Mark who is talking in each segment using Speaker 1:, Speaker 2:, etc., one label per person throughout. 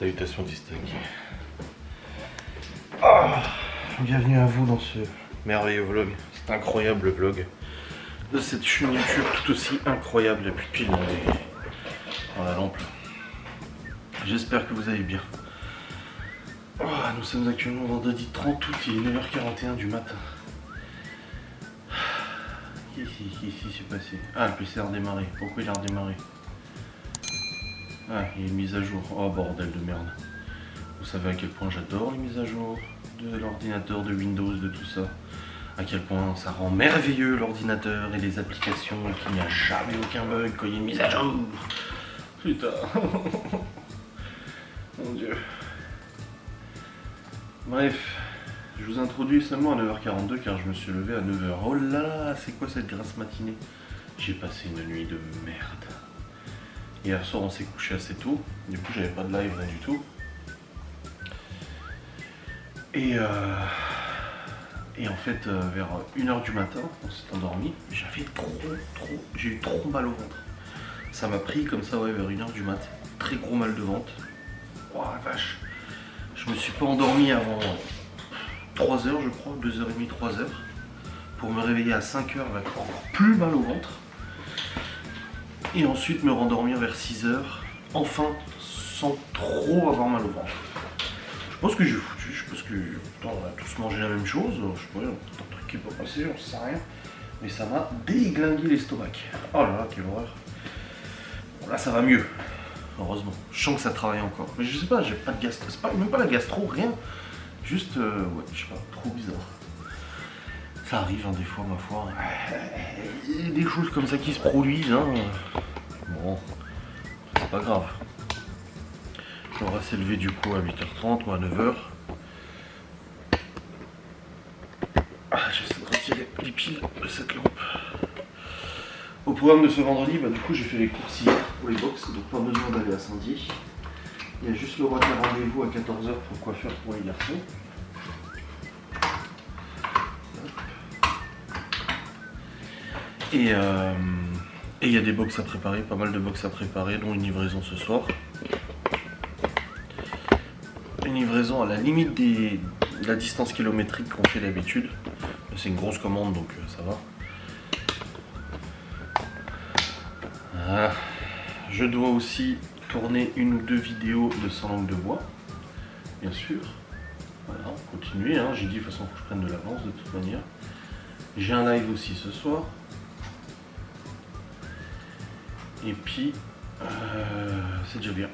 Speaker 1: Salutations distinguées. Ah, bienvenue à vous dans ce merveilleux vlog, cet incroyable vlog de cette chaîne YouTube tout aussi incroyable. Il n'y a plus de piles dans la lampe. J'espère que vous allez bien. Ah, nous sommes actuellement vendredi 30 août, il est 9h41 du matin. Qu'est-ce qui s'est passé? Ah, le PC a redémarré. Pourquoi il a redémarré? Ah, il est mis à jour. Oh bordel de merde. Vous savez à quel point j'adore les mises à jour de l'ordinateur, de Windows, de tout ça. À quel point ça rend merveilleux l'ordinateur et les applications et qu'il n'y a jamais aucun bug quand il y a une mise à jour. Putain. Mon dieu. Bref, je vous introduis seulement à 9h42 car je me suis levé à 9h. Oh là là, c'est quoi cette grasse matinée? J'ai passé une nuit de merde. Hier soir on s'est couché assez tôt, du coup j'avais pas de live rien du tout. Et en fait vers 1h du matin on s'est endormi, j'ai eu trop mal au ventre. Ça m'a pris comme ça ouais vers 1h du mat, très gros mal de ventre. Oh la vache, je me suis pas endormi avant 3h je crois, 2h30, 3h. Pour me réveiller à 5h avec encore plus mal au ventre. Et ensuite me rendormir vers 6h, enfin, sans trop avoir mal au ventre. Je pense que j'ai foutu, je pense que on a tous mangé la même chose, je sais pas, il y a peut-être un truc qui peut passer, j'en sais rien. Mais ça m'a déglingué l'estomac. Oh là là, quelle horreur. Bon, là ça va mieux, heureusement. Je sens que ça travaille encore. Mais je sais pas, j'ai pas de gastro, c'est pas, même pas la gastro, rien. Juste, ouais, je sais pas, trop bizarre. Ça arrive hein, des fois, ma foi. Il y a des choses comme ça qui se produisent. Hein. Bon, c'est pas grave. On va s'élever du coup à 8h30 ou à 9h. Ah, j'essaie de retirer les piles de cette lampe. Au programme de ce vendredi, bah, du coup j'ai fait les courses hier pour les box, donc pas besoin d'aller à Saint-Dié. Il y a juste le roi qui a rendez-vous à 14h pour le coiffeur pour les garçons. Et il y a des box à préparer, pas mal de box à préparer, dont une livraison ce soir. Une livraison à la limite de la distance kilométrique qu'on fait d'habitude. C'est une grosse commande donc ça va. Voilà. Je dois aussi tourner une ou deux vidéos de sans langue de bois, bien sûr. Voilà, continuer, hein. J'ai dit de toute façon que je prenne de l'avance de toute manière. J'ai un live aussi ce soir. Et puis, c'est déjà bien,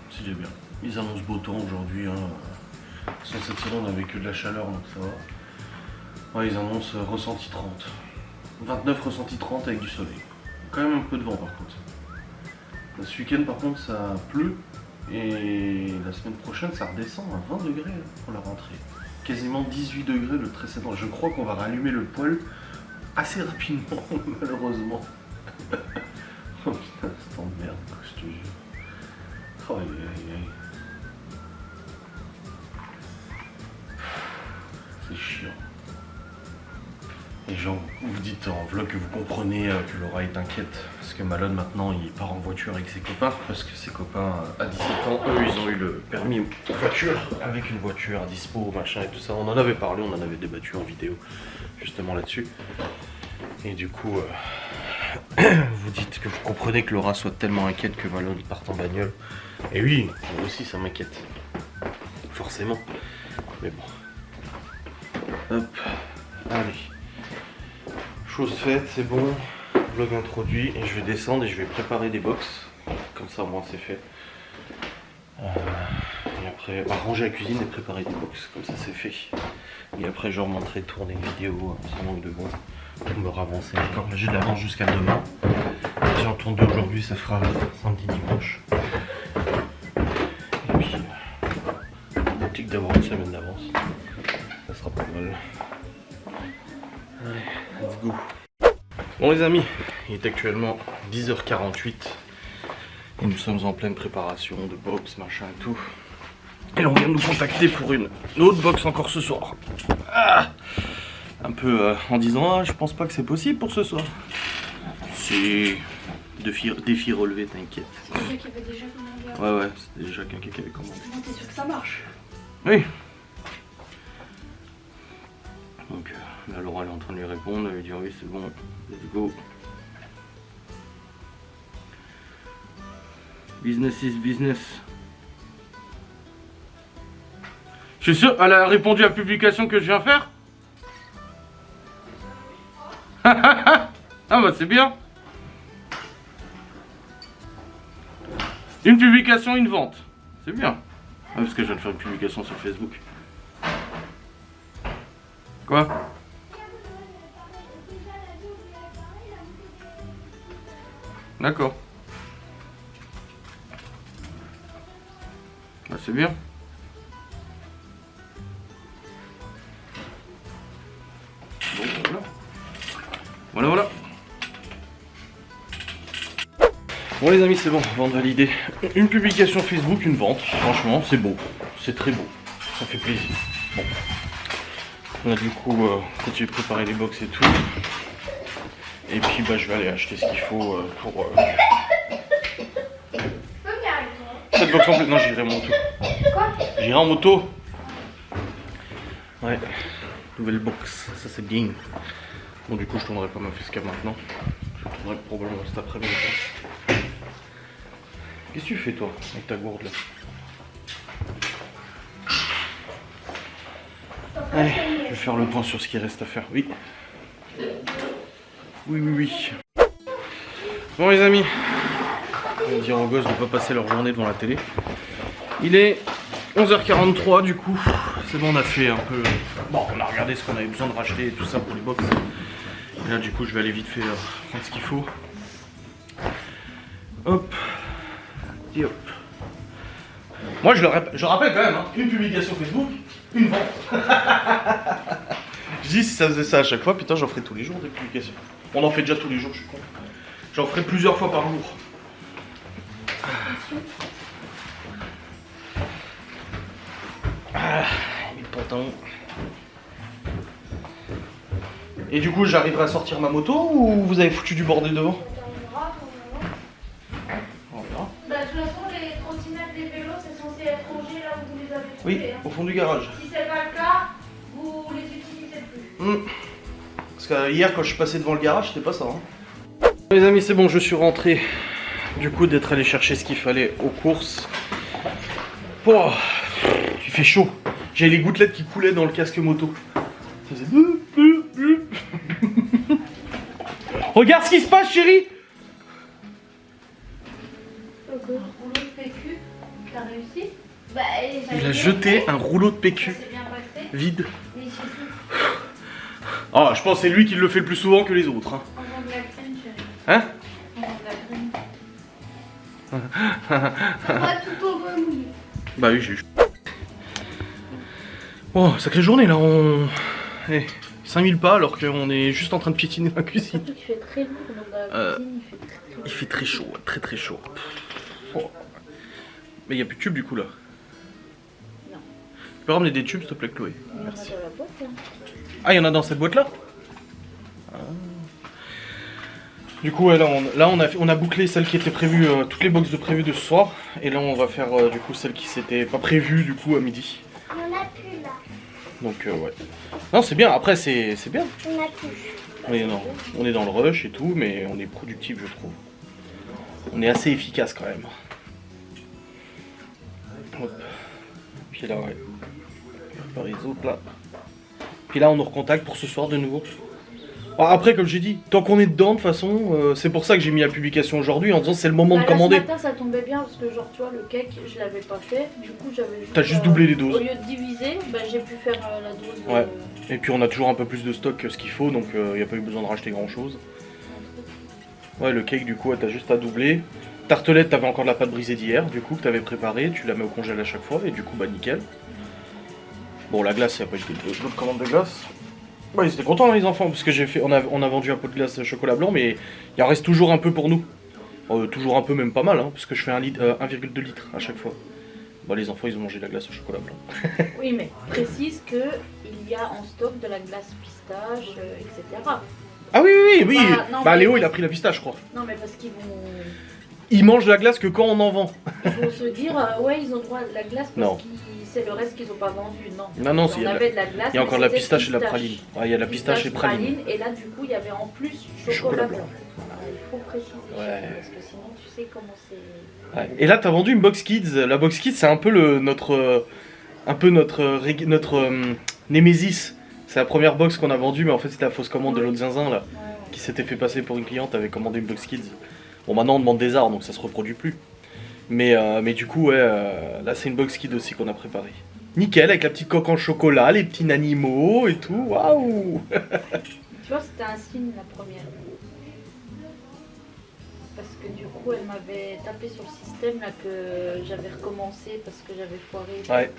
Speaker 1: c'est déjà bien. Ils annoncent beau temps aujourd'hui, hein. Sans cette semaine on n'avait que de la chaleur donc ça va. Ouais, ils annoncent ressenti 30. 29 ressenti 30 avec du soleil. Quand même un peu de vent par contre. Ce week-end par contre ça pleut et la semaine prochaine ça redescend à 20 degrés pour la rentrée. Quasiment 18 degrés le précédent. Je crois qu'on va rallumer le poêle assez rapidement malheureusement. Oh putain, c'est en merde, quoi, je te jure. Oh, aïe, aïe, aïe. C'est chiant. Et genre, vous dites en vlog que vous comprenez que Laura est inquiète. Parce que Malone, maintenant, il part en voiture avec ses copains. Parce que ses copains, à 17 ans, eux, ils ont eu le permis voiture. Avec une voiture à dispo, machin et tout ça. On en avait parlé, on en avait débattu en vidéo, justement là-dessus. Et du coup... vous dites que vous comprenez que Laura soit tellement inquiète que Malone parte en bagnole. Et oui, moi aussi ça m'inquiète. Forcément. Mais bon. Hop. Allez. Chose faite, c'est bon. Vlog introduit. Et je vais descendre et je vais préparer des box. Comme ça au moins c'est fait. Et après, ranger la cuisine et préparer des box. Comme ça c'est fait. Et après je remonterai tourner une vidéo sans manque de bon. Pour me ravancer encore, j'ai de l'avance jusqu'à demain. J'ai entendu aujourd'hui, ça fera samedi, dimanche. Et puis, boutique d'avoir une semaine d'avance, ça sera pas mal. Allez, let's go. Bon les amis, il est actuellement 10h48 et nous sommes en pleine préparation de box, machin et tout. Et là on vient de nous contacter pour une autre box encore ce soir. Ah, un peu en disant ah, je pense pas que c'est possible pour ce soir. Si, Défi relevé, t'inquiète.
Speaker 2: C'est quelqu'un qui avait déjà commandé.
Speaker 1: Ouais, c'était déjà quelqu'un qui avait commandé.
Speaker 2: Non, t'es sûr que ça marche?
Speaker 1: Oui. Donc là, Laura elle est en train de lui répondre, elle lui dit oui, c'est bon, let's go. Business is business. Je suis sûr, elle a répondu à la publication que je viens faire. Ah bah c'est bien. Une publication, une vente. C'est bien. Ah, parce que je viens de faire une publication sur Facebook. Quoi? D'accord. Bah c'est bien. Bon, voilà. Voilà. Bon les amis, c'est bon, vente validée. Une publication Facebook, une vente. Franchement, c'est beau. C'est très beau. Ça fait plaisir. Bon. On a du coup continué de préparer les box et tout. Et puis bah je vais aller acheter ce qu'il faut pour... Cette box en plus... Non, j'irai en moto.
Speaker 2: Quoi?
Speaker 1: J'irai en moto. Ouais. Nouvelle box, ça c'est bien. Bon du coup je tournerai pas ma facecam maintenant. Je tournerai probablement cet après-midi. Qu'est-ce que tu fais toi avec ta gourde là? Allez, je vais faire le point sur ce qui reste à faire. Oui. Oui. Bon les amis, on va dire aux gosses de ne pas passer leur journée devant la télé. Il est 11h43 du coup. C'est bon, on a fait un peu... Bon, on a regardé ce qu'on avait besoin de racheter et tout ça pour les box. Et là du coup je vais aller vite fait prendre ce qu'il faut. Hop. Et hop. Moi je rappelle quand même, hein, une publication Facebook, une vente. Je dis si ça faisait ça à chaque fois, putain j'en ferai tous les jours des publications. On en fait déjà tous les jours, je suis con. J'en ferai plusieurs fois par jour. Ah, il est pantalon. Et du coup j'arriverai à sortir ma moto ou vous avez foutu du bordel devant? On verra.
Speaker 2: Bah, de toute façon, les trottinettes, les vélos, c'est censé être rangé là où vous les avez trouvés.
Speaker 1: Oui, au fond du garage.
Speaker 2: Si c'est pas le cas, vous les utilisez plus.
Speaker 1: Parce que hier quand je suis passé devant le garage, c'était pas ça. Hein. Les amis, c'est bon, je suis rentré. Du coup, d'être allé chercher ce qu'il fallait aux courses. Oh, il fait chaud. J'ai les gouttelettes qui coulaient dans le casque moto. Ça faisait... Regarde ce qui se passe, chérie.
Speaker 2: Un rouleau de PQ, t'as réussi? Bah,
Speaker 1: Il a jeté un rouleau de PQ
Speaker 2: ça s'est bien passé.
Speaker 1: vide.
Speaker 2: Mais c'est tout.
Speaker 1: Ah, je pense que c'est lui qui le fait le plus souvent que les autres. Hein?
Speaker 2: On vend de la graine, chérie.
Speaker 1: Hein?
Speaker 2: On vend de la graine. Ça va tout au bon mouillé.
Speaker 1: Bah oui, j'ai eu. Oh, sacrée journée là, on... 5000 pas alors qu'on est juste en train de piétiner ma cuisine.
Speaker 2: Surtout qu'il fait très lourd dans la cuisine,
Speaker 1: Il fait très chaud, très chaud. Oh. Mais il n'y a plus de tubes du coup là.
Speaker 2: Non.
Speaker 1: Tu peux ramener des tubes s'il te plaît Chloé?
Speaker 2: Il y en a
Speaker 1: Merci.
Speaker 2: dans la boîte, hein.
Speaker 1: Ah, il y en a dans cette boîte là? Du coup ouais, là on a bouclé celle qui était prévue, toutes les boxes de prévues de ce soir. Et là on va faire du coup celle qui s'était pas prévue du coup à midi.
Speaker 3: On a plus là.
Speaker 1: Donc ouais. Non c'est bien, après c'est bien.
Speaker 3: On a plus.
Speaker 1: On est dans le rush et tout, mais on est productif je trouve. On est assez efficace quand même. Hop. Puis là ouais. Préparer les autres là. Puis là on nous recontacte pour ce soir de nouveau. Alors, après comme j'ai dit, tant qu'on est dedans de toute façon, c'est pour ça que j'ai mis la publication aujourd'hui en disant c'est le moment de commander.
Speaker 2: Ce matin ça tombait bien parce que genre tu vois le cake je l'avais pas fait, du coup j'avais juste...
Speaker 1: T'as juste doublé les doses.
Speaker 2: Au lieu de diviser, bah, j'ai pu faire la dose.
Speaker 1: Ouais. Et puis on a toujours un peu plus de stock que ce qu'il faut, donc il n'y a pas eu besoin de racheter grand chose. Ouais, le cake du coup ouais, t'as juste à doubler. Tartelette, t'avais encore de la pâte brisée d'hier, du coup que t'avais préparée, tu la mets au congèle à chaque fois et du coup bah nickel. Bon la glace, il n'y a pas eu d'autres commandes de glace. Ouais, ils étaient contents les enfants parce que on a vendu un pot de glace chocolat blanc, mais il en reste toujours un peu pour nous. Toujours un peu, même pas mal, hein, parce que je fais 1,2 litre à chaque fois. Bah, les enfants ils ont mangé de la glace au chocolat blanc.
Speaker 2: Oui, mais précise qu'il y a en stock de la glace pistache, etc.
Speaker 1: Ah oui, oui, oui, oui.
Speaker 2: Bah, non,
Speaker 1: Bah
Speaker 2: mais-
Speaker 1: Léo, il a pris la pistache, je crois.
Speaker 2: Non, mais parce qu'ils vont.
Speaker 1: Il mange de la glace que quand on en vend.
Speaker 2: Ils vont se dire, ouais, ils ont droit à de la glace
Speaker 1: Non.
Speaker 2: parce que c'est le reste qu'ils n'ont pas vendu. Non,
Speaker 1: Non,
Speaker 2: il y avait de la glace.
Speaker 1: il y a
Speaker 2: mais
Speaker 1: encore de la
Speaker 2: c'était
Speaker 1: pistache et de la praline. Ouais, il y a de la pistache et praline.
Speaker 2: Et là, du coup, il y avait en plus chocolat
Speaker 1: Chocolat
Speaker 2: blanc.
Speaker 1: blanc.
Speaker 2: Il faut préciser,
Speaker 1: Ouais.
Speaker 2: parce que sinon, tu sais comment c'est.
Speaker 1: Ouais. Et là, t'as vendu une box kids. La box kids, c'est un peu notre Némésis. C'est la première box qu'on a vendue, mais en fait, c'était la fausse commande de l'autre zinzin là,
Speaker 2: Ouais,
Speaker 1: qui s'était fait passer pour une cliente, avait commandé une box kids. Bon, maintenant, on demande des arts, donc ça se reproduit plus. Mais du coup, ouais, là, c'est une box kids aussi qu'on a préparée. Nickel, avec la petite coque en chocolat, les petits animaux et tout. Waouh!
Speaker 2: Tu vois, c'était un signe la première. Parce que du coup, elle m'avait tapé sur le système là que j'avais recommencé parce que j'avais foiré.
Speaker 1: Ouais.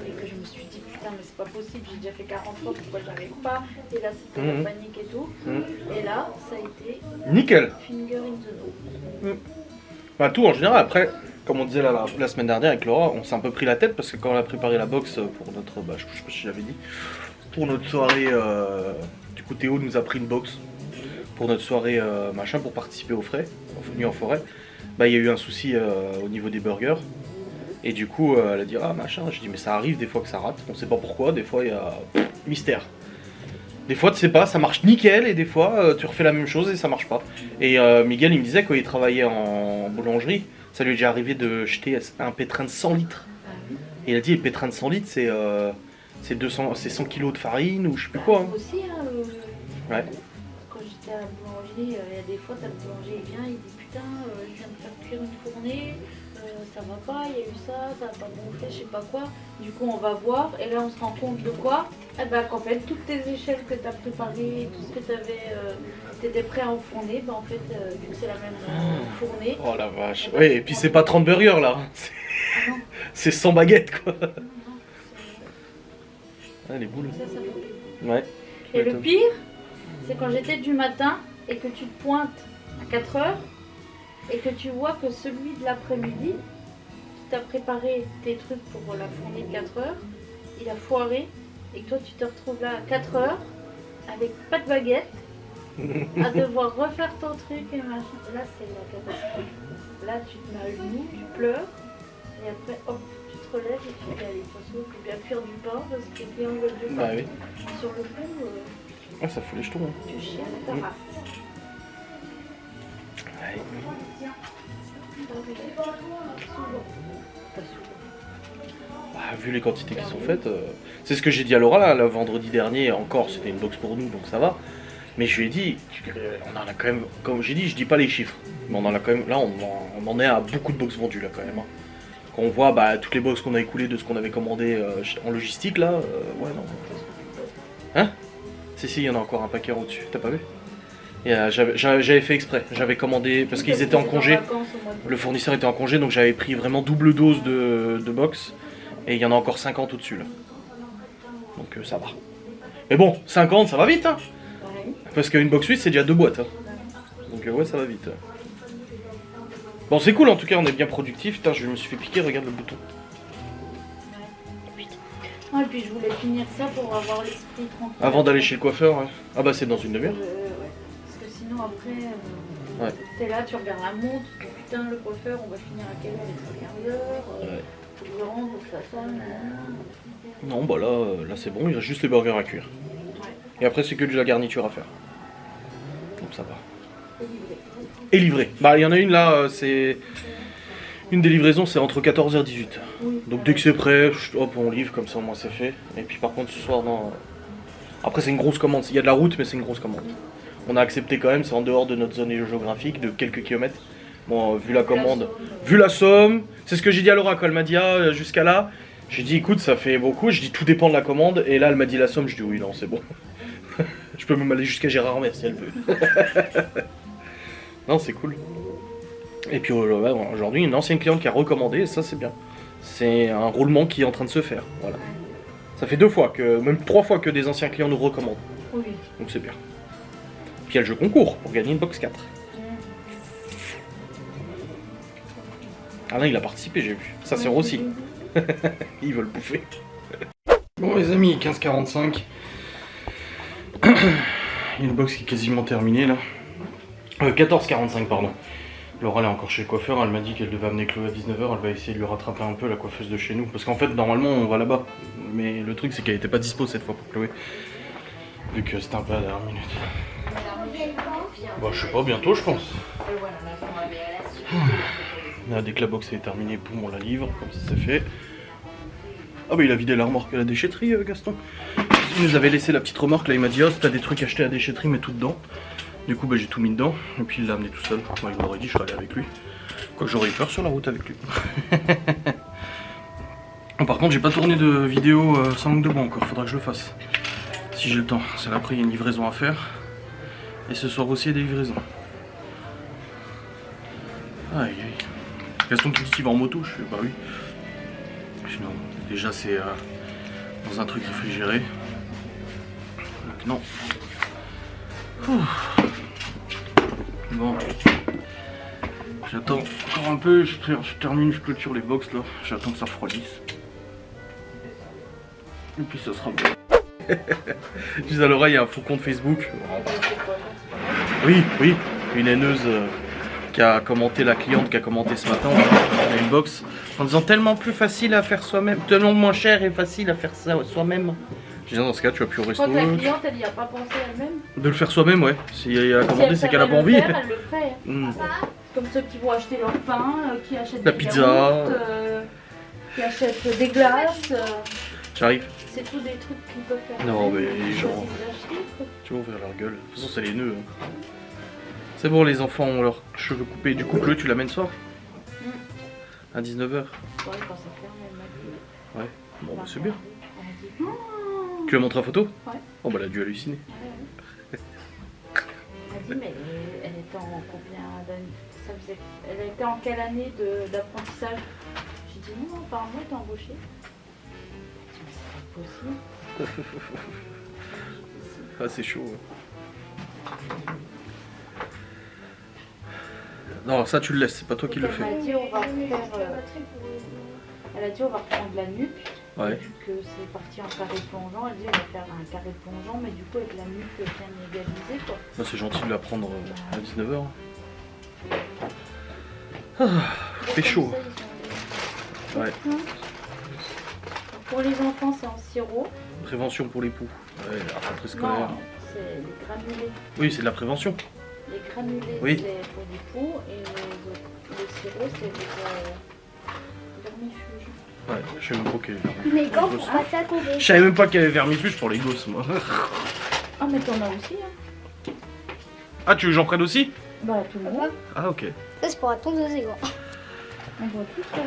Speaker 2: Et que je me suis dit, putain, mais c'est pas possible, j'ai déjà fait 40 fois, pourquoi j'arrive pas? Et là, c'était
Speaker 1: Mhm.
Speaker 2: la panique et tout.
Speaker 1: Mhm.
Speaker 2: Et là, ça a été
Speaker 1: Nickel.
Speaker 2: finger in the nose.
Speaker 1: Bah, tout en général, après, comme on disait la semaine dernière avec Laura, on s'est un peu pris la tête parce que quand on a préparé la box pour notre, bah, je sais pas si je l'avais dit, pour notre soirée, du coup Théo nous a pris une box pour notre soirée machin pour participer aux frais, Nuit en forêt. Bah, il y a eu un souci au niveau des burgers et du coup elle a dit ah machin, je dis mais ça arrive des fois que ça rate, on sait pas pourquoi, des fois il y a mystère. Des fois tu sais pas, ça marche nickel et des fois tu refais la même chose et ça marche pas. Et Miguel il me disait quand il travaillait en boulangerie, ça lui est déjà arrivé de jeter un pétrin de 100 litres.
Speaker 2: Ah oui.
Speaker 1: Et il a dit le pétrin de 100 litres c'est 100 kilos de farine ou je sais plus quoi. Hein.
Speaker 2: Moi aussi, hein,
Speaker 1: Ouais.
Speaker 2: quand j'étais à la boulangerie, il y a des fois, t'as le boulanger, il vient, il dit putain, je viens de faire cuire une fournée, ça va pas, il y a eu ça va pas gonfler, je sais pas quoi. Du coup, on va voir, et là, on se rend compte de quoi? Eh ben, qu'en fait, toutes tes échelles que t'as préparées, tout ce que t'étais prêt à enfourner, ben en fait, vu que c'est la même fournée.
Speaker 1: Oh la vache. Oui, et puis c'est pas 30 burgers là.
Speaker 2: Ah non,
Speaker 1: C'est 100 baguettes quoi.
Speaker 2: non,
Speaker 1: Ah, les boules.
Speaker 2: ça fait.
Speaker 1: Ouais.
Speaker 2: Et le pire, c'est quand j'étais du matin et que tu te pointes à 4 heures et que tu vois que celui de l'après-midi qui t'a préparé tes trucs pour la fournée de 4 heures, il a foiré et que toi tu te retrouves là à 4 heures avec pas de baguette à devoir refaire ton truc et machin. Là c'est la catastrophe. Là tu te mets à genoux, tu pleures et après hop tu te relèves et tu dis allez de toute façon il faut bien cuire du pain parce que les clients veulent du pain.
Speaker 1: Bah oui.
Speaker 2: Sur le coup
Speaker 1: Ah, ça fout les jetons. Hein.
Speaker 2: tu chiales ta race.
Speaker 1: Ouais. Bah, vu les quantités qui sont faites, c'est ce que j'ai dit à Laura là, le vendredi dernier. Encore, c'était une box pour nous, donc ça va. Mais je lui ai dit, on en a quand même, comme j'ai dit, je dis pas les chiffres, mais on en a quand même, là, on en est à beaucoup de box vendues là quand même. Hein. Quand on voit bah, toutes les box qu'on a écoulées de ce qu'on avait commandé en logistique là, ouais non. Hein? Si, il y en a encore un paquet au-dessus, t'as pas vu? Et j'avais fait exprès, j'avais commandé, parce qu'ils étaient en congé, le fournisseur était en congé, donc j'avais pris vraiment double dose de box, et il y en a encore 50 au-dessus là. Donc ça va. Mais bon, 50 ça va vite hein, parce qu'une box 8 c'est déjà 2 boîtes. Hein. Donc ouais ça va vite. Bon c'est cool en tout cas, on est bien productif. Putain je me suis fait piquer, regarde le bouton.
Speaker 2: Ah, et puis je voulais finir ça pour avoir l'esprit tranquille.
Speaker 1: Avant d'aller chez le coiffeur, ouais. Ah bah c'est dans une demi-heure.
Speaker 2: Ouais. Parce que sinon après,
Speaker 1: Ouais.
Speaker 2: t'es là, tu regardes la montre, tu dis putain le coiffeur, on va finir à quelle heure? Il est 15 heures,
Speaker 1: Ouais.
Speaker 2: faut que je rentre, faut que ça sonne.
Speaker 1: Non bah là c'est bon, il reste juste les burgers à cuire.
Speaker 2: Ouais,
Speaker 1: Et après c'est que de la garniture à faire. Donc ça va.
Speaker 2: c'est livré.
Speaker 1: Et livré. Bah il y en a une là, c'est... Une des livraisons c'est entre 14h et 18h.
Speaker 2: Oui.
Speaker 1: Donc dès que c'est prêt, hop on livre, comme ça au moins c'est fait. Et puis par contre ce soir non... Après c'est une grosse commande, il y a de la route mais c'est une grosse commande. On a accepté quand même, c'est en dehors de notre zone géographique de quelques kilomètres. Bon vu la commande, vu la somme, c'est ce que j'ai dit à Laura quand elle m'a dit ah jusqu'à là. J'ai dit écoute ça fait beaucoup, je dis tout dépend de la commande et là elle m'a dit la somme, je dis oui non c'est bon. Je peux même aller jusqu'à Gérard Mer si elle veut. Non c'est cool. Et puis aujourd'hui une ancienne cliente qui a recommandé et ça c'est bien. C'est un roulement qui est en train de se faire, voilà. Ça fait 2 fois, même 3 fois que des anciens clients nous recommandent,
Speaker 2: Oui.
Speaker 1: donc c'est bien. Puis il y a le jeu concours pour gagner une box 4. Ah là il a participé j'ai vu, ça c'est aussi. Ils veulent bouffer. Bon les amis, 15h45. Il y a une box qui est quasiment terminée là. 14h45 pardon. Laura elle est encore chez le coiffeur, elle m'a dit qu'elle devait amener Chloé à 19h, elle va essayer de lui rattraper un peu la coiffeuse de chez nous. Parce qu'en fait normalement on va là-bas. Mais le truc c'est qu'elle était pas dispo cette fois pour Chloé. Vu que c'était un peu à la dernière minute. Bah je sais pas, bientôt je pense. Là, dès que la box est terminée, boum, on la livre, comme ça c'est fait. Ah bah il a vidé la remorque à la déchetterie Gaston. Il nous avait laissé la petite remorque là, il m'a dit oh si t'as des trucs achetés à la déchetterie mets tout dedans. Du coup bah j'ai tout mis dedans et puis il l'a amené tout seul. Moi il m'aurait dit je serais allé avec lui. Quoique j'aurais eu peur sur la route avec lui. Par contre j'ai pas tourné de vidéo sans langue de bois encore, faudra que je le fasse. Si j'ai le temps. C'est là après il y a une livraison à faire. Et ce soir aussi il y a des livraisons. Aïe aïe. Gaston qui dit qu'il va en moto, je fais bah oui. Sinon, déjà c'est dans un truc réfrigéré. Donc non. Ouh. Bon. J'attends encore un peu, je termine, je clôture les box là. J'attends que ça refroidisse. Et puis ça sera bon. Je dis à Laura, il y a un faux compte Facebook. Oui, oui, une haineuse qui a commenté, la cliente qui a commenté ce matin, on a une box en disant tellement plus facile à faire soi-même, tellement moins cher et facile à faire ça soi-même. Je dis dans ce cas tu vas plus au resto.
Speaker 2: Quand la cliente elle y a pas pensé elle-même.
Speaker 1: De le faire soi-même, ouais. Si elle a commandé, c'est qu'elle a pas envie.
Speaker 2: Elle le ferait. Comme ceux qui vont acheter leur pain, qui achètent
Speaker 1: la
Speaker 2: des
Speaker 1: pizza,
Speaker 2: yaourts, qui achètent des glaces.
Speaker 1: J'arrive.
Speaker 2: C'est tous des trucs qu'ils peuvent faire.
Speaker 1: Non mais les gens, tu vas ouvrir leur gueule. De toute façon c'est les nœuds. C'est bon, les enfants ont leurs cheveux coupés. Du coup, Chloé, tu l'amènes soir à 19h.
Speaker 2: Ouais, quand ça ferme, elle m'a dit.
Speaker 1: Ouais, bon, bah, c'est bien.
Speaker 2: Elle a dit oh.
Speaker 1: Tu lui as montré la photo?
Speaker 2: Ouais.
Speaker 1: Oh, bah, elle a dû halluciner.
Speaker 2: Ouais. Elle a dit, mais elle était en combien d'années? Elle était en quelle année d'apprentissage? J'ai dit, non, apparemment, elle était embauchée. Elle a dit, mais c'est pas possible.
Speaker 1: Ah, c'est chaud. Ouais. Non, ça tu le laisses, c'est pas toi qui le fais.
Speaker 2: Elle a dit on va reprendre la nuque.
Speaker 1: Ouais.
Speaker 2: Vu que c'est parti en carré plongeant, elle dit on va faire un carré plongeant, mais du coup avec la nuque bien égalisée quoi.
Speaker 1: Bah, c'est gentil de la prendre à 19h. Ah, c'est chaud.
Speaker 2: Ça,
Speaker 1: ouais.
Speaker 2: Pour les enfants c'est en sirop.
Speaker 1: Prévention pour les poux. Ouais, la rentrée scolaire.
Speaker 2: Non, c'est les granulés.
Speaker 1: Oui, c'est de la prévention.
Speaker 2: Les granulés,
Speaker 1: oui.
Speaker 2: C'est pour les poux et le sirop, c'est des vermifuges.
Speaker 1: Ouais, je savais même pas qu'il y avait
Speaker 3: Les gants pour passer à tomber.
Speaker 1: Je savais même pas qu'il y avait vermifuge pour les gosses, moi.
Speaker 2: Ah, mais t'en as aussi, hein.
Speaker 1: Ah, tu veux que j'en prenne aussi?
Speaker 2: Bah, tout le monde.
Speaker 1: Ah, ok.
Speaker 3: Ça, c'est pour la tondeuse, les gants.
Speaker 2: On voit tout ça.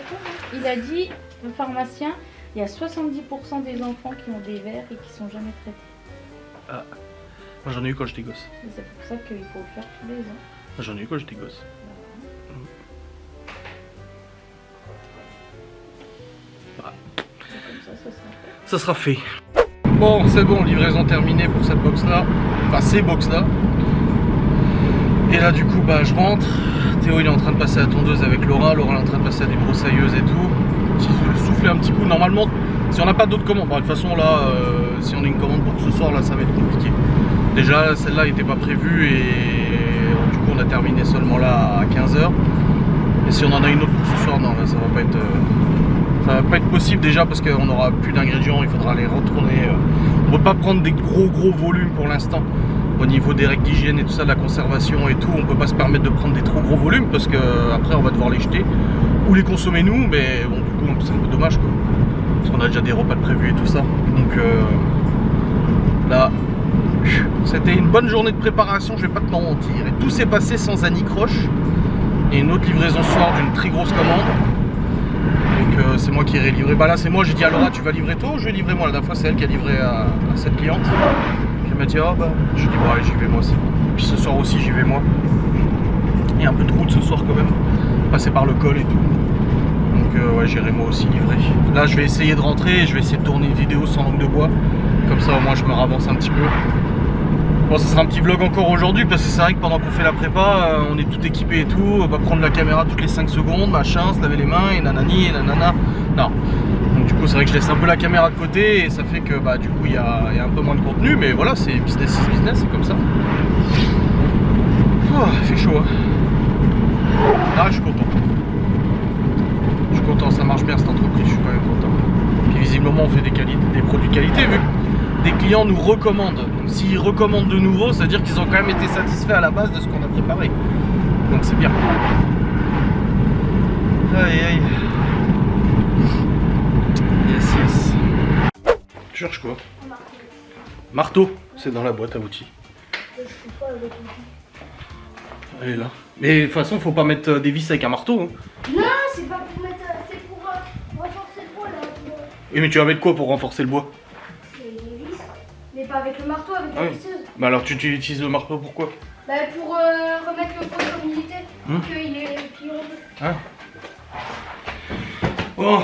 Speaker 2: Il a dit, le pharmacien, il y a 70% des enfants qui ont des vers et qui sont jamais traités.
Speaker 1: Ah. Moi j'en ai eu quand j'étais gosse.
Speaker 2: Et c'est pour ça qu'il faut le faire tous les ans.
Speaker 1: J'en ai eu quand j'étais gosse.
Speaker 2: Voilà. Comme ça sera fait.
Speaker 1: Ça sera fait. Bon, c'est bon, livraison terminée pour cette box là. Enfin, ces box là. Et là, du coup, bah, je rentre. Théo il est en train de passer à la tondeuse avec Laura. Laura est en train de passer à des broussailleuses et tout. Souffler un petit coup. Normalement, si on n'a pas d'autres commandes, bah, de toute façon là, si on a une commande pour ce soir, là, ça va être compliqué. Déjà celle-là n'était pas prévue et du coup on a terminé seulement là à 15h. Et si on en a une autre pour ce soir, non là, ça va pas être possible déjà parce qu'on n'aura plus d'ingrédients, il faudra les retourner. On ne peut pas prendre des gros volumes pour l'instant. Au niveau des règles d'hygiène et tout ça, de la conservation et tout, on peut pas se permettre de prendre des trop gros volumes parce que après on va devoir les jeter ou les consommer nous, mais bon du coup c'est un peu dommage quoi. Parce qu'on a déjà des repas de prévus et tout ça. Donc là. C'était une bonne journée de préparation, je vais pas te mentir. Et tout s'est passé sans anicroche. Et une autre livraison ce soir d'une très grosse commande. Donc c'est moi qui irai livrer. Bah là c'est moi, j'ai dit à Laura tu vas livrer toi ou je vais livrer moi. La dernière fois c'est elle qui a livré à cette cliente. Puis elle m'a dit ah bah je dis bon allez j'y vais moi aussi. Puis ce soir aussi j'y vais moi. Il y a un peu de route ce soir quand même. Passer par le col et tout. Donc ouais j'irai moi aussi livrer. Là je vais essayer de rentrer et je vais essayer de tourner une vidéo sans langue de bois. Comme ça au moins je me ravance un petit peu. Bon ça sera un petit vlog encore aujourd'hui parce que c'est vrai que pendant qu'on fait la prépa on est tout équipé et tout, on va prendre la caméra toutes les 5 secondes, machin, se laver les mains et nanani et nanana. Non. Donc du coup c'est vrai que je laisse un peu la caméra de côté et ça fait que bah du coup il y a un peu moins de contenu, mais voilà, c'est business is business, c'est comme ça. Oh, il fait chaud, hein. Ah, je suis content. Je suis content, ça marche bien cette entreprise, je suis quand même content. Puis visiblement on fait des produits de qualité vu que des clients nous recommandent. Donc s'ils recommandent de nouveau, ça veut dire qu'ils ont quand même été satisfaits à la base de ce qu'on a préparé. Donc c'est bien. Aïe aïe. Yes yes. Tu cherches quoi? Marteau, c'est dans la boîte à outils. Elle est là. Mais de toute façon, faut pas mettre des vis avec un marteau. Hein.
Speaker 3: Non, c'est pas pour mettre. C'est pour renforcer le bois là.
Speaker 1: Oui, mais tu vas mettre quoi pour renforcer le bois?
Speaker 3: Les vis. Mais pas avec le marteau, avec la
Speaker 1: Ah oui.
Speaker 3: visseuse.
Speaker 1: Bah alors tu utilises le marteau pourquoi?
Speaker 3: Bah pour remettre le poids comme il était.
Speaker 1: Hmm.
Speaker 3: Qu'il est plié en deux.
Speaker 1: Hein? Bon,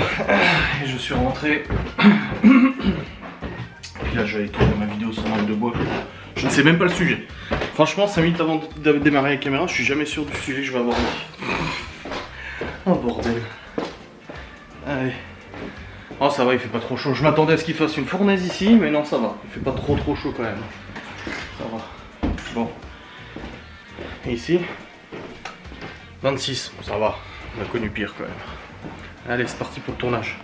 Speaker 1: et je suis rentré. Puis là, je vais aller tourner ma vidéo sur langue de bois. Je ne sais même pas le sujet. Franchement, 5 minutes avant de démarrer la caméra, je suis jamais sûr du sujet que je vais aborder. Oh bordel. Allez. Oh ça va, il fait pas trop chaud. Je m'attendais à ce qu'il fasse une fournaise ici, mais non ça va. Il fait pas trop chaud quand même. Ça va. Bon. Et ici 26, ça va. On a connu pire quand même. Allez, c'est parti pour le tournage.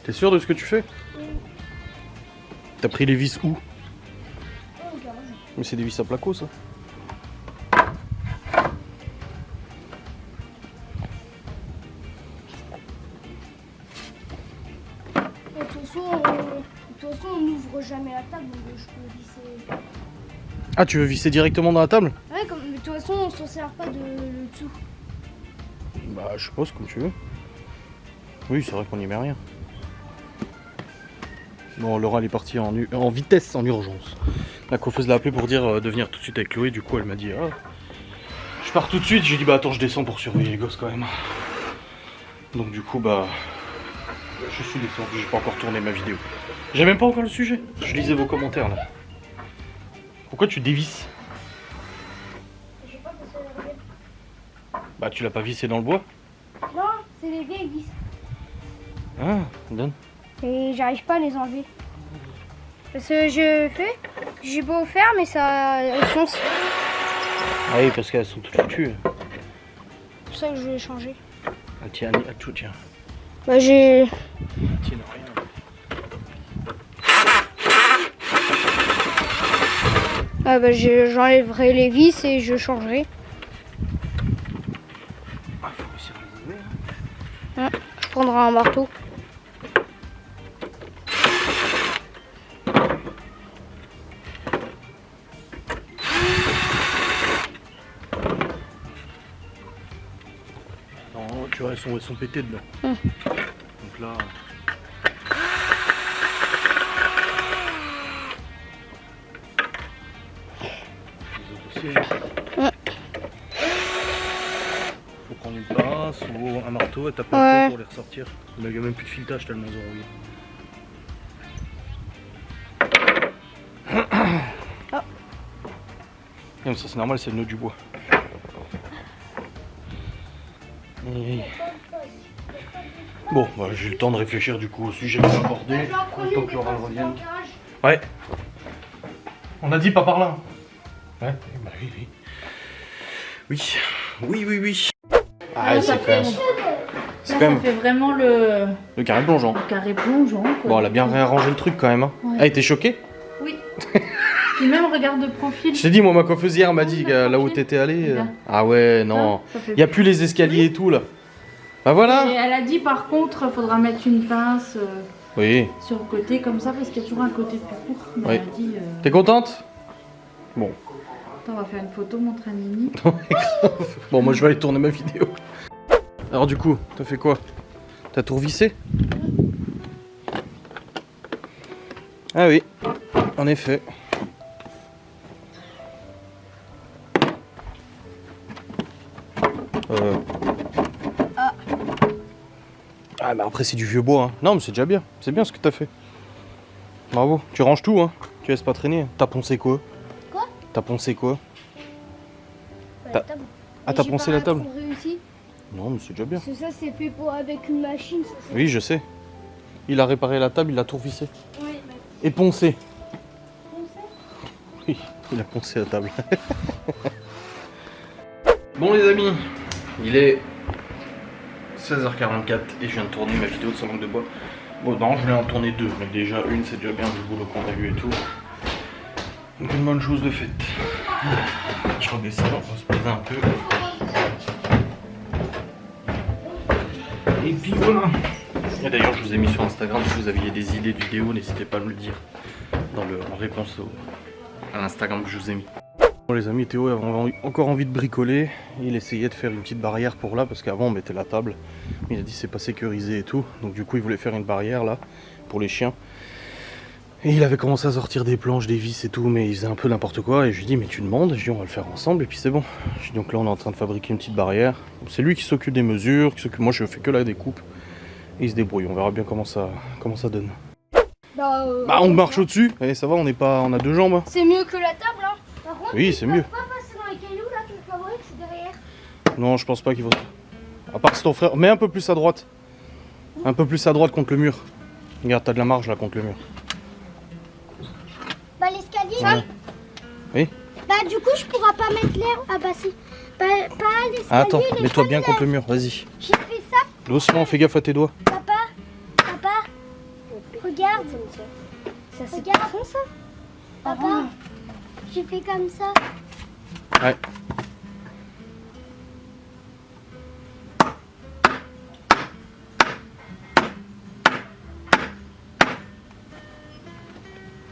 Speaker 1: T'es sûr de ce que tu fais? T'as pris les vis où? Mais c'est des vis à placo ça.
Speaker 3: De toute façon, on n'ouvre jamais la table, donc je peux visser.
Speaker 1: Ah, tu veux visser directement dans la table?
Speaker 3: Ouais, comme, mais de toute façon, on s'en sert pas de le dessous.
Speaker 1: Bah, je suppose, comme tu veux. Oui, c'est vrai qu'on n'y met rien. Bon, Laura, elle est partie en vitesse, en urgence. La coiffeuse l'a appelée pour dire de venir tout de suite avec Chloé. Du coup, elle m'a dit ah, je pars tout de suite. J'ai dit bah attends, je descends pour surveiller les gosses quand même. Donc du coup, bah je suis descendu. J'ai pas encore tourné ma vidéo. J'ai même pas encore le sujet. Je lisais vos commentaires là. Pourquoi tu dévisses?
Speaker 3: Je sais pas parce que.
Speaker 1: Bah tu l'as pas vissé dans le bois?
Speaker 3: Non, c'est des vieilles vis.
Speaker 1: Ah, donne.
Speaker 3: Et j'arrive pas à les enlever. Parce que j'ai beau faire, mais ça fonce.
Speaker 1: Ah oui, parce qu'elles sont toutes foutues.
Speaker 3: C'est pour ça que je vais changer.
Speaker 1: Ah tiens, à tout, tiens.
Speaker 3: Bah j'ai.
Speaker 1: Tiens, rien.
Speaker 3: Ah bah j'enlèverai les vis et je changerai.
Speaker 1: Ah, faut réussir à les enlever, hein.
Speaker 3: Je prendrai un marteau.
Speaker 1: Non, tu vois, elles sont pétées dedans.
Speaker 3: Hum.
Speaker 1: Donc là. Les autres aussi.
Speaker 3: Ouais.
Speaker 1: Faut prendre une pince ou un marteau et taper
Speaker 3: Ouais.
Speaker 1: un peu pour les ressortir. Mais il n'y a même plus de filetage tellement ils ont rouillé.
Speaker 3: Ah.
Speaker 1: Non, ça c'est normal, c'est le nœud du bois. Et... Bon, bah, j'ai eu le temps de réfléchir du coup au sujet que je vais aborder. Le temps que Laura revienne. Ouais. On a dit pas par là. Ouais, bah oui, oui. Oui, oui, oui, oui. Ah,
Speaker 2: Là,
Speaker 1: c'est
Speaker 2: ça
Speaker 1: quand même.
Speaker 2: fait-
Speaker 1: C'est
Speaker 2: Là,
Speaker 1: quand
Speaker 2: ça
Speaker 1: même
Speaker 2: fait vraiment le
Speaker 1: le carré plongeant.
Speaker 2: carré plongeant. Quoi.
Speaker 1: Bon, elle a bien réarrangé le truc quand même. Hein.
Speaker 2: Ouais.
Speaker 1: Ah, t'es choqué?
Speaker 2: Oui. Puis même regarde de profil.
Speaker 1: Je t'ai dit, moi, ma coiffeuse hier m'a dit que là où t'étais allé. Ah ouais, non. Il n'y a plus les escaliers et tout là. Bah
Speaker 2: Et
Speaker 1: voilà.
Speaker 2: elle a dit par contre, faudra mettre une pince
Speaker 1: Oui.
Speaker 2: sur le côté comme ça parce qu'il y a toujours un côté plus court. Mais
Speaker 1: Oui.
Speaker 2: elle a dit.
Speaker 1: T'es contente? Bon.
Speaker 2: Attends, on va faire une photo, montrer à Nini.
Speaker 1: Bon, moi je vais aller tourner ma vidéo. Alors du coup, t'as fait quoi? T'as tout revissé? Ah oui, en effet. Ah mais après c'est du vieux bois hein. Non mais c'est déjà bien, c'est bien ce que t'as fait. Bravo, tu ranges tout hein. Tu laisses pas traîner. T'as poncé quoi?
Speaker 3: Quoi?
Speaker 1: T'as poncé quoi?
Speaker 3: Bah,
Speaker 1: T'as-
Speaker 3: la table.
Speaker 1: Ah t'as
Speaker 3: J'ai
Speaker 1: poncé
Speaker 3: pas
Speaker 1: la table?
Speaker 3: trop réussi.
Speaker 1: Non, mais c'est déjà bien.
Speaker 3: Parce que ça, c'est fait pour avec une machine. Ça,
Speaker 1: Oui, je sais. Il a réparé la table, il l'a tout vissé.
Speaker 3: Oui,
Speaker 1: Et poncé. Oui, il a poncé la table. Bon les amis, il est 16h44 et je viens de tourner ma vidéo de ce manque de bois. Bon non, je vais en tourner deux, mais déjà une c'est déjà bien du boulot qu'on a eu et tout. Donc une bonne chose de faite. Je redescends, on va se poser un peu. Et puis voilà. Et d'ailleurs je vous ai mis sur Instagram, si vous aviez des idées de vidéos, n'hésitez pas à me le dire en réponse à l'Instagram que je vous ai mis. Bon les amis, Théo avait encore envie de bricoler. Il essayait de faire une petite barrière pour là, parce qu'avant on mettait la table. Il a dit c'est pas sécurisé et tout. Donc du coup il voulait faire une barrière là, pour les chiens. Et il avait commencé à sortir des planches, des vis et tout, mais il faisait un peu n'importe quoi. Et je lui ai dit mais tu demandes, je lui ai dit on va le faire ensemble et puis c'est bon. Donc là on est en train de fabriquer une petite barrière. C'est lui qui s'occupe des mesures, moi je fais que la découpe. Et il se débrouille, on verra bien comment ça donne. Bah on marche au-dessus, et ça va, on a deux jambes. Hein.
Speaker 3: C'est mieux que la table, hein. Par contre,
Speaker 1: oui, c'est mieux.
Speaker 3: Pas passer dans les cailloux là que le fabrique, c'est derrière.
Speaker 1: Non, je pense pas qu'il faut. À part si ton frère. Mets un peu plus à droite. Un peu plus à droite contre le mur. Regarde, t'as de la marge là contre le mur.
Speaker 3: Bah l'escalier
Speaker 1: Ouais. Oui.
Speaker 3: Bah du coup je pourrais pas mettre l'air. Ah bah si. Pas l'escalier.
Speaker 1: Attends, mets-toi bien contre le mur, vas-y.
Speaker 3: J'ai fait ça.
Speaker 1: Doucement, fais gaffe à tes doigts.
Speaker 3: Papa. Regarde. Ça c'est regarde ça. Papa. J'ai fait comme ça.
Speaker 1: Ouais.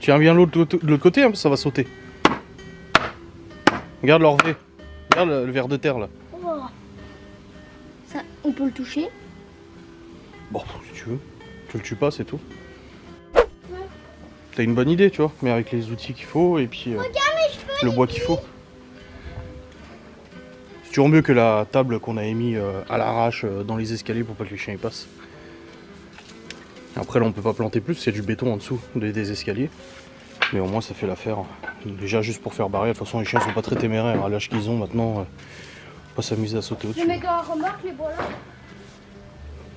Speaker 1: Tiens bien l'autre côté, hein, ça va sauter. Regarde l'orvé. Regarde le ver de terre là.
Speaker 3: Oh. Ça, on peut le toucher.
Speaker 1: Bon, si tu veux. Tu le tues pas, c'est tout. T'as une bonne idée, tu vois, mais avec les outils qu'il faut et puis le bois qu'il faut. C'est toujours mieux que la table qu'on a émis à l'arrache dans les escaliers pour pas que les chiens y passent. Après là on peut pas planter plus, c'est du béton en dessous des escaliers. Mais au moins ça fait l'affaire. Déjà juste pour faire barrière, de toute façon les chiens sont pas très téméraires à l'âge qu'ils ont maintenant. Pas s'amuser à sauter au-dessus.
Speaker 3: Je mets dans la remorque les bois là.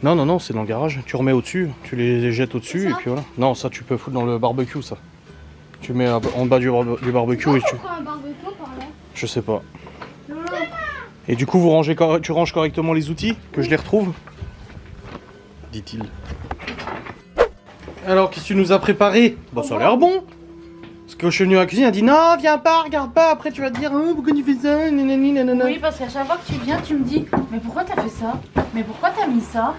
Speaker 1: Non, c'est dans le garage. Tu remets au-dessus, tu les jettes au-dessus et puis voilà. Non, ça tu peux foutre dans le barbecue ça. Tu mets en bas du barbecue et tu...
Speaker 3: Pourquoi un barbecue par là?
Speaker 1: Je sais pas.
Speaker 3: Non.
Speaker 1: Et du coup tu ranges correctement les outils, que je les retrouve, dit-il. Alors qu'est-ce que tu nous as préparé? Bah ça a l'air bon. Parce que je suis venu à la cuisine, elle a dit non viens pas, regarde pas, après tu vas te dire oh, pourquoi tu fais ça, nanani, nanana.
Speaker 2: Oui, parce qu'à chaque fois que tu viens, tu me dis mais pourquoi t'as fait ça? Mais pourquoi t'as mis ça?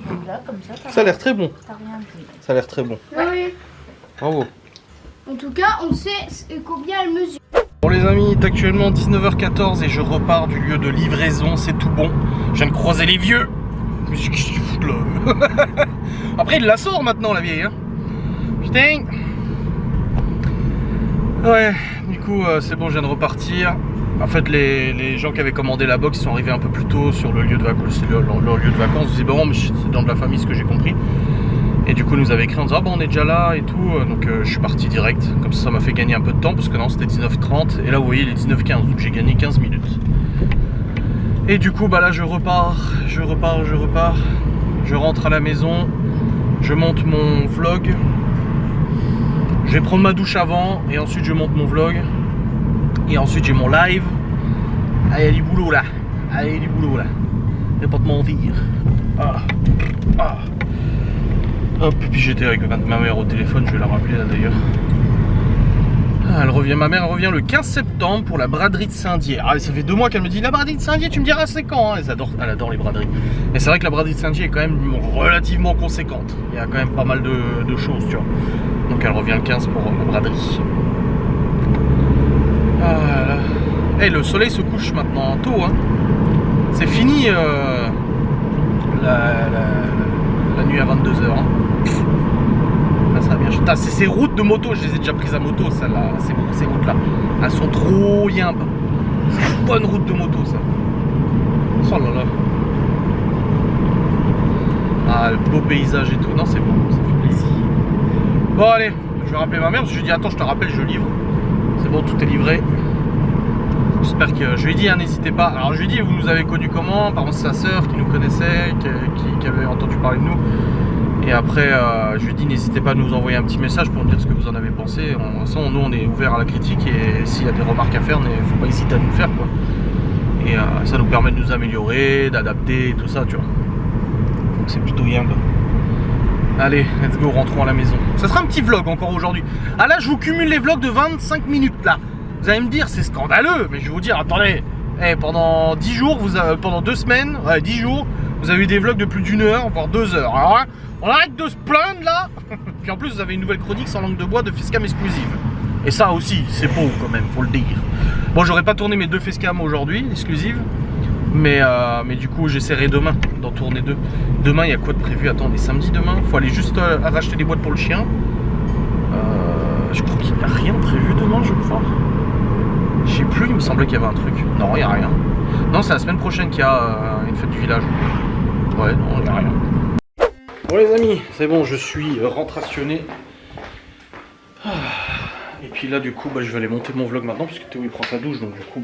Speaker 2: Et là, comme ça,
Speaker 1: Ça a l'air très bon.
Speaker 2: t'as rien dit.
Speaker 1: Ça a l'air très bon.
Speaker 3: Oui.
Speaker 1: Bravo.
Speaker 3: En tout cas, on sait combien elle mesure.
Speaker 1: Bon les amis, il est actuellement 19h14 et je repars du lieu de livraison, c'est tout bon. Je viens de croiser les vieux. Mais qu'est-ce qu'ils foutent là? Après il la sort maintenant la vieille hein. Putain. Ouais, du coup c'est bon, je viens de repartir. En fait les gens qui avaient commandé la box sont arrivés un peu plus tôt sur le lieu de vacances. C'est leur lieu de vacances. Ils disaient bon mais c'est dans de la famille ce que j'ai compris. Et du coup nous avait écrit en disant ah bon on est déjà là et tout. Donc je suis parti direct. Comme ça m'a fait gagner un peu de temps parce que non c'était 19h30. Et là vous voyez il est 19h15 donc j'ai gagné 15 minutes. Et du coup bah là je repars. Je rentre à la maison. Je monte mon vlog. Je vais prendre ma douche avant et ensuite je monte mon vlog. Et ensuite j'ai mon live. Ah, il y a du boulot là. Ah, il y a du boulot là. Je vais pas te mentir. Hop, et puis j'étais avec ma mère au téléphone, je vais la rappeler là d'ailleurs. Ma mère revient le 15 septembre pour la braderie de Saint-Dié. Ah, ça fait 2 mois qu'elle me dit la braderie de Saint-Dié, tu me diras c'est quand hein. Elle adore les braderies. Mais c'est vrai que la braderie de Saint-Dié est quand même relativement conséquente. Il y a quand même pas mal de choses, tu vois. Donc elle revient le 15 pour la braderie. Voilà. Hey, le soleil se couche maintenant tôt, hein. C'est fini la nuit à 22h. Hein. Là, ça va bien. Putain, c'est ces routes de moto, je les ai déjà prises à moto, celles-là. Ces routes-là. Elles sont trop yimbes. C'est une bonne route de moto, ça. Oh là là. Ah, le beau paysage et tout. Non, c'est bon, ça fait plaisir. Bon, allez, je vais rappeler ma mère parce que je lui ai dit attends, je te rappelle, je livre. C'est bon, tout est livré. J'espère que... Je lui ai dit, hein, n'hésitez pas. Alors je lui ai dit, vous nous avez connus comment? Par exemple, sa sœur qui nous connaissait, qui avait entendu parler de nous. Et après, je lui ai dit, n'hésitez pas à nous envoyer un petit message pour nous dire ce que vous en avez pensé. Nous, on est ouvert à la critique et s'il y a des remarques à faire, il ne faut pas hésiter à nous le faire, quoi. Et ça nous permet de nous améliorer, d'adapter, tout ça, tu vois. Donc c'est plutôt bien, quoi. Allez, let's go, rentrons à la maison. Ça sera un petit vlog encore aujourd'hui. Ah là, je vous cumule les vlogs de 25 minutes, là. Vous allez me dire, c'est scandaleux, mais je vais vous dire, attendez, pendant 10 jours, pendant 2 semaines, 10 jours, vous avez eu des vlogs de plus d'1 heure, voire 2 heures. Alors hein, on arrête de se plaindre là. Puis en plus, vous avez une nouvelle chronique sans langue de bois de Facecam exclusive. Et ça aussi, c'est beau quand même, faut le dire. Bon, j'aurais pas tourné mes 2 Facecam aujourd'hui, exclusives. Mais du coup, j'essaierai demain d'en tourner 2. Demain, il y a quoi de prévu? Attends, on est samedi demain. Faut aller juste racheter des boîtes pour le chien. Je crois qu'il n'y a rien de prévu demain, je crois. Je sais plus, il me semblait qu'il y avait un truc. Non, il n'y a rien. Non, c'est la semaine prochaine qu'il y a une fête du village. Ouais, non, il n'y a rien. Bon les amis, c'est bon, je suis rentrationné. Et puis là, du coup, je vais aller monter mon vlog maintenant, parce que Théo il prend sa douche, donc du coup,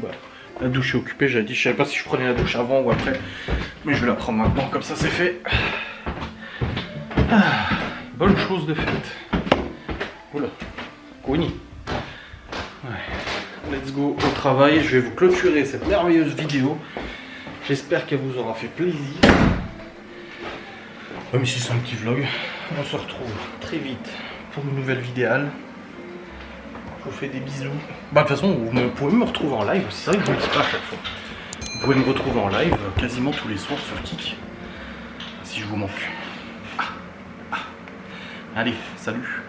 Speaker 1: la douche est occupée. J'avais dit, je savais pas si je prenais la douche avant ou après, mais je vais la prendre maintenant, comme ça c'est fait. Bonne chose de faite. Oula, Koni. Ouais. Let's go au travail. Je vais vous clôturer cette merveilleuse vidéo. J'espère qu'elle vous aura fait plaisir. Même si c'est un petit vlog, on se retrouve très vite pour une nouvelle vidéo. Je vous fais des bisous. De toute façon, vous pouvez me retrouver en live. C'est vrai que je ne le dis pas à chaque fois. Vous pouvez me retrouver en live quasiment tous les soirs sur Kik. Si je vous manque. Allez, salut.